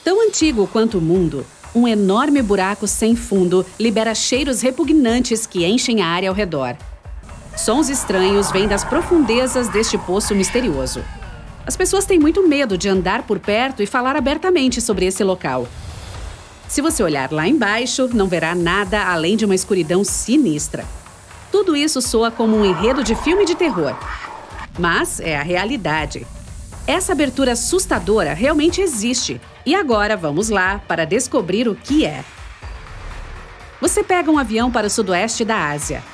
Tão antigo quanto o mundo, um enorme buraco sem fundo libera cheiros repugnantes que enchem a área ao redor. Sons estranhos vêm das profundezas deste poço misterioso. As pessoas têm muito medo de andar por perto e falar abertamente sobre esse local. Se você olhar lá embaixo, não verá nada além de uma escuridão sinistra. Tudo isso soa como um enredo de filme de terror. Mas é a realidade. Essa abertura assustadora realmente existe. E agora vamos lá para descobrir o que é. Você pega um avião para o sudoeste da Ásia.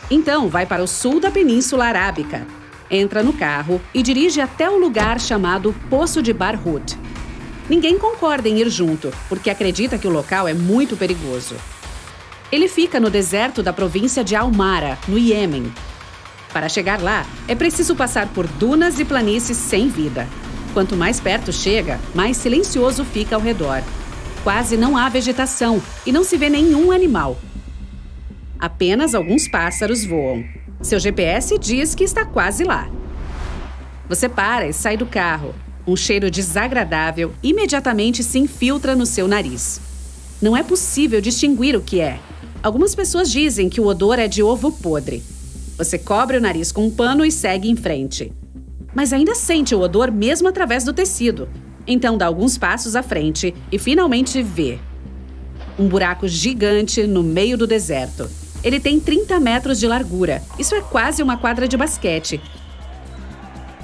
Então vai para o sul da Península Arábica. Entra no carro e dirige até o lugar chamado Poço de Barhut. Ninguém concorda em ir junto, porque acredita que o local é muito perigoso. Ele fica no deserto da província de Al-Mara, no Iêmen. Para chegar lá, é preciso passar por dunas e planícies sem vida. Quanto mais perto chega, mais silencioso fica ao redor. Quase não há vegetação e não se vê nenhum animal. Apenas alguns pássaros voam. Seu GPS diz que está quase lá. Você para e sai do carro. Um cheiro desagradável imediatamente se infiltra no seu nariz. Não é possível distinguir o que é. Algumas pessoas dizem que o odor é de ovo podre. Você cobre o nariz com um pano e segue em frente. Mas ainda sente o odor mesmo através do tecido. Então dá alguns passos à frente e finalmente vê um buraco gigante no meio do deserto. Ele tem 30 metros de largura. Isso é quase uma quadra de basquete.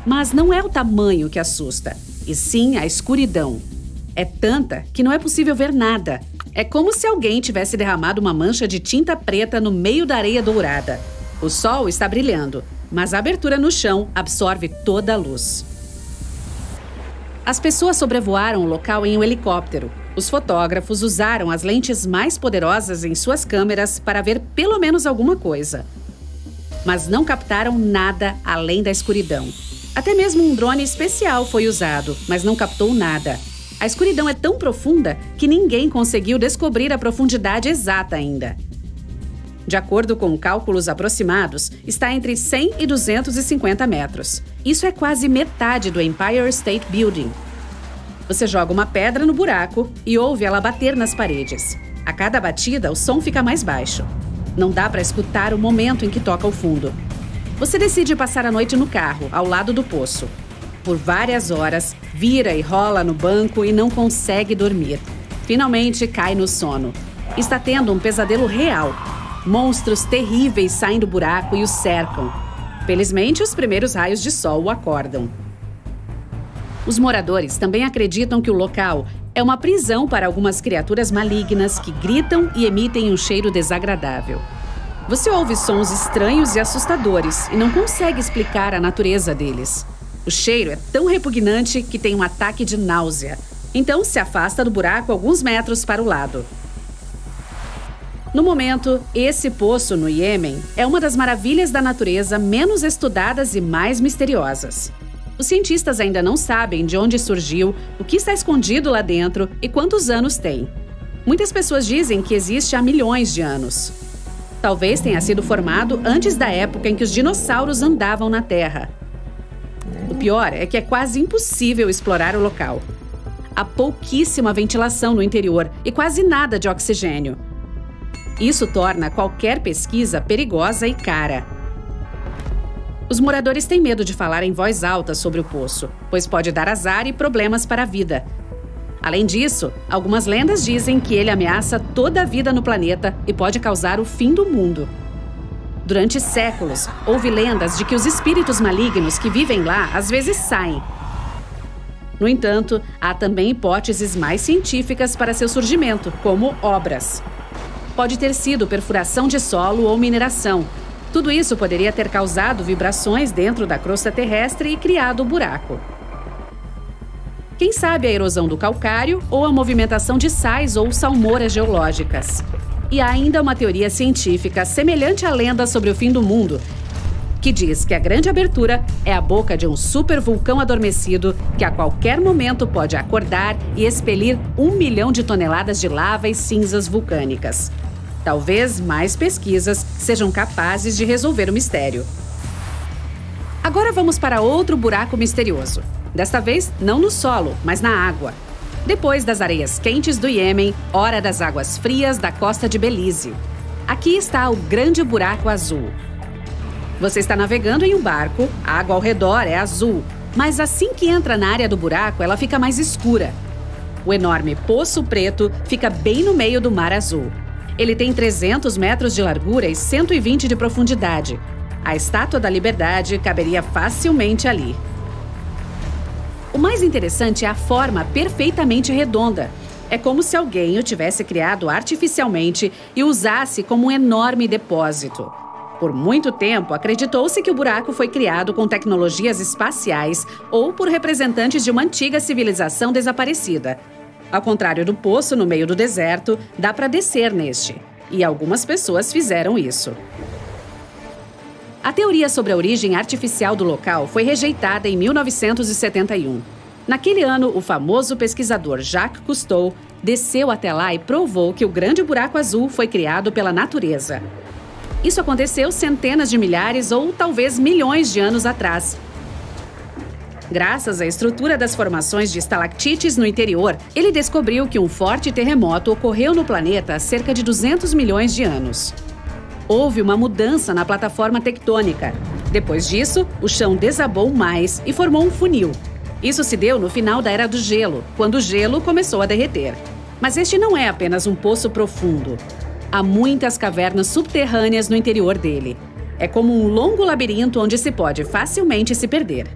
Mas não é o tamanho que assusta, e sim a escuridão. É tanta que não é possível ver nada. É como se alguém tivesse derramado uma mancha de tinta preta no meio da areia dourada. O sol está brilhando, mas a abertura no chão absorve toda a luz. As pessoas sobrevoaram o local em um helicóptero. Os fotógrafos usaram as lentes mais poderosas em suas câmeras para ver pelo menos alguma coisa. Mas não captaram nada além da escuridão. Até mesmo um drone especial foi usado, mas não captou nada. A escuridão é tão profunda que ninguém conseguiu descobrir a profundidade exata ainda. De acordo com cálculos aproximados, está entre 100 e 250 metros. Isso é quase metade do Empire State Building. Você joga uma pedra no buraco e ouve ela bater nas paredes. A cada batida, o som fica mais baixo. Não dá para escutar o momento em que toca o fundo. Você decide passar a noite no carro, ao lado do poço. Por várias horas, vira e rola no banco e não consegue dormir. Finalmente, cai no sono. Está tendo um pesadelo real. Monstros terríveis saem do buraco e o cercam. Felizmente, os primeiros raios de sol o acordam. Os moradores também acreditam que o local é uma prisão para algumas criaturas malignas que gritam e emitem um cheiro desagradável. Você ouve sons estranhos e assustadores e não consegue explicar a natureza deles. O cheiro é tão repugnante que tem um ataque de náusea. Então se afasta do buraco alguns metros para o lado. No momento, esse poço no Iêmen é uma das maravilhas da natureza menos estudadas e mais misteriosas. Os cientistas ainda não sabem de onde surgiu, o que está escondido lá dentro e quantos anos tem. Muitas pessoas dizem que existe há milhões de anos. Talvez tenha sido formado antes da época em que os dinossauros andavam na Terra. O pior é que é quase impossível explorar o local. Há pouquíssima ventilação no interior e quase nada de oxigênio. Isso torna qualquer pesquisa perigosa e cara. Os moradores têm medo de falar em voz alta sobre o poço, pois pode dar azar e problemas para a vida. Além disso, algumas lendas dizem que ele ameaça toda a vida no planeta e pode causar o fim do mundo. Durante séculos, houve lendas de que os espíritos malignos que vivem lá às vezes saem. No entanto, há também hipóteses mais científicas para seu surgimento, como obras. Pode ter sido perfuração de solo ou mineração. Tudo isso poderia ter causado vibrações dentro da crosta terrestre e criado o buraco. Quem sabe a erosão do calcário ou a movimentação de sais ou salmouras geológicas. E há ainda uma teoria científica semelhante à lenda sobre o fim do mundo, que diz que a grande abertura é a boca de um supervulcão adormecido que a qualquer momento pode acordar e expelir 1 milhão de toneladas de lava e cinzas vulcânicas. Talvez mais pesquisas sejam capazes de resolver o mistério. Agora vamos para outro buraco misterioso. Desta vez, não no solo, mas na água. Depois das areias quentes do Iêmen, hora das águas frias da costa de Belize. Aqui está o Grande Buraco Azul. Você está navegando em um barco, a água ao redor é azul, mas assim que entra na área do buraco, ela fica mais escura. O enorme Poço Preto fica bem no meio do Mar Azul. Ele tem 300 metros de largura e 120 de profundidade. A Estátua da Liberdade caberia facilmente ali. O mais interessante é a forma perfeitamente redonda. É como se alguém o tivesse criado artificialmente e usasse como um enorme depósito. Por muito tempo, acreditou-se que o buraco foi criado com tecnologias espaciais ou por representantes de uma antiga civilização desaparecida. Ao contrário do poço no meio do deserto, dá para descer neste. E algumas pessoas fizeram isso. A teoria sobre a origem artificial do local foi rejeitada em 1971. Naquele ano, o famoso pesquisador Jacques Cousteau desceu até lá e provou que o Grande Buraco Azul foi criado pela natureza. Isso aconteceu centenas de milhares ou talvez milhões de anos atrás. Graças à estrutura das formações de estalactites no interior, ele descobriu que um forte terremoto ocorreu no planeta há cerca de 200 milhões de anos. Houve uma mudança na plataforma tectônica. Depois disso, o chão desabou mais e formou um funil. Isso se deu no final da Era do Gelo, quando o gelo começou a derreter. Mas este não é apenas um poço profundo. Há muitas cavernas subterrâneas no interior dele. É como um longo labirinto onde se pode facilmente se perder.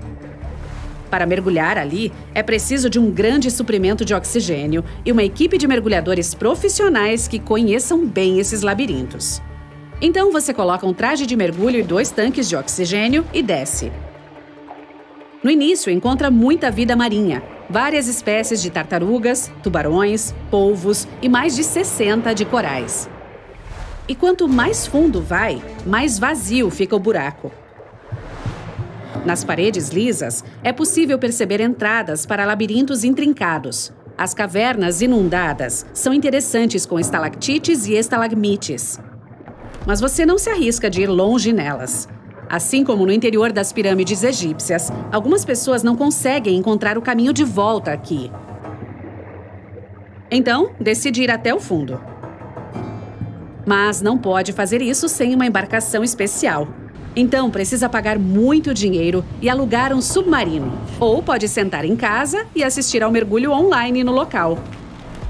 Para mergulhar ali, é preciso de um grande suprimento de oxigênio e uma equipe de mergulhadores profissionais que conheçam bem esses labirintos. Então você coloca um traje de mergulho e 2 tanques de oxigênio e desce. No início, encontra muita vida marinha, várias espécies de tartarugas, tubarões, polvos e mais de 60 de corais. E quanto mais fundo vai, mais vazio fica o buraco. Nas paredes lisas, é possível perceber entradas para labirintos intrincados. As cavernas inundadas são interessantes com estalactites e estalagmites. Mas você não se arrisca de ir longe nelas. Assim como no interior das pirâmides egípcias, algumas pessoas não conseguem encontrar o caminho de volta aqui. Então, decide ir até o fundo. Mas não pode fazer isso sem uma embarcação especial. Então, precisa pagar muito dinheiro e alugar um submarino. Ou pode sentar em casa e assistir ao mergulho online no local.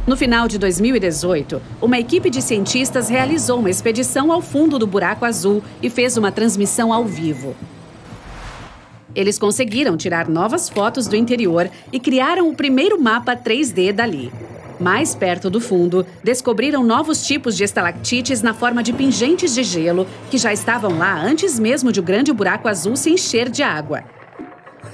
No final de 2018, uma equipe de cientistas realizou uma expedição ao fundo do Buraco Azul e fez uma transmissão ao vivo. Eles conseguiram tirar novas fotos do interior e criaram o primeiro mapa 3D dali. Mais perto do fundo, descobriram novos tipos de estalactites na forma de pingentes de gelo que já estavam lá antes mesmo de o Grande Buraco Azul se encher de água.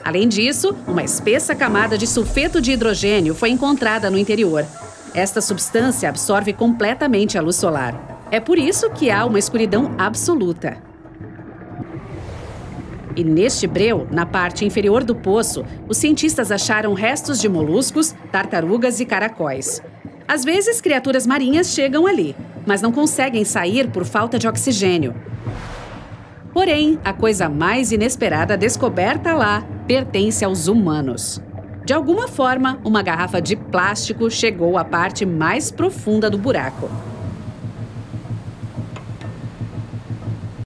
Além disso, uma espessa camada de sulfeto de hidrogênio foi encontrada no interior. Esta substância absorve completamente a luz solar. É por isso que há uma escuridão absoluta. E neste breu, na parte inferior do poço, os cientistas acharam restos de moluscos, tartarugas e caracóis. Às vezes, criaturas marinhas chegam ali, mas não conseguem sair por falta de oxigênio. Porém, a coisa mais inesperada descoberta lá pertence aos humanos. De alguma forma, uma garrafa de plástico chegou à parte mais profunda do buraco.